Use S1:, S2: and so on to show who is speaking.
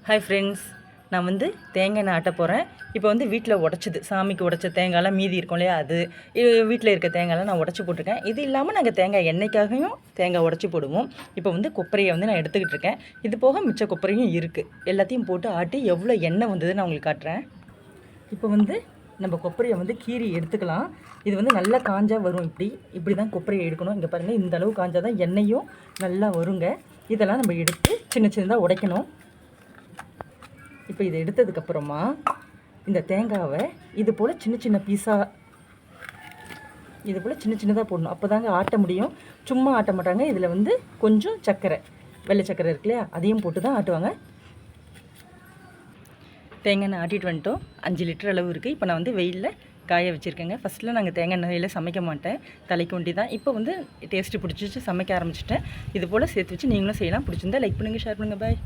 S1: Hi friends, நான் வந்து தேங்காய் எண்ணெய் ஆட்ட போகிறேன். இப்போ வந்து வீட்டில் உடச்சது சாமிக்கு உடச்ச தேங்காயெலாம் மீதி இருக்கும் இல்லையா, அது வீட்டில் இருக்க தேங்காயெலாம் நான் உடச்சி போட்டிருக்கேன். இது இல்லாமல் நாங்கள் தேங்காய் எண்ணெய்க்காகவும் தேங்காய் உடச்சி போடுவோம். இப்போ வந்து கொப்பரையை வந்து நான் எடுத்துக்கிட்டு இருக்கேன். இது போக மிச்ச கொப்பரையும் இருக்குது. எல்லாத்தையும் போட்டு ஆட்டி எவ்வளோ எண்ணெய் வந்ததுன்னு நான் உங்களுக்கு காட்டுறேன். இப்போ வந்து நம்ம கொப்பரையை வந்து கீறி எடுத்துக்கலாம். இது வந்து நல்லா காஞ்சா வரும். இப்படி தான் கொப்பரையை எடுக்கணும். இங்கே பாருங்கள், இந்த அளவு காஞ்சால் தான் எண்ணெயும் நல்லா வருங்க. இதெல்லாம் நம்ம எடுத்து சின்ன சின்னதாக உடைக்கணும். இப்போ இதை எடுத்ததுக்கப்புறமா இந்த தேங்காவை இது போல் சின்ன சின்ன பீஸாக இது போல் சின்ன சின்னதாக போடணும். அப்போ தாங்க ஆட்ட முடியும். சும்மா ஆட்ட மாட்டாங்க. இதில் வந்து கொஞ்சம் சர்க்கரை, வெள்ளை சர்க்கரை இருக்கு இல்லையா, அதையும் போட்டு தான் ஆட்டுவாங்க. தேங்காய் எண்ணெய் ஆட்டிட்டு வந்துட்டோம். 5 லிட்டர் அளவு இருக்குது. இப்போ நான் வந்து வெயிலில் காய வச்சுருக்கேங்க. ஃபஸ்ட்டில் நாங்கள் தேங்காய் எண்ணெயில் சமைக்க மாட்டேன், தலைக்கு ஒண்டி தான். இப்போ வந்து டேஸ்ட்டு பிடிச்சிச்சு, சமைக்க ஆரம்பிச்சிட்டேன். இது போல் சேர்த்து வச்சு நீங்களும் செய்யலாம். பிடிச்சிருந்தா லைக் பண்ணுங்கள், ஷேர் பண்ணுங்கள். பாய்.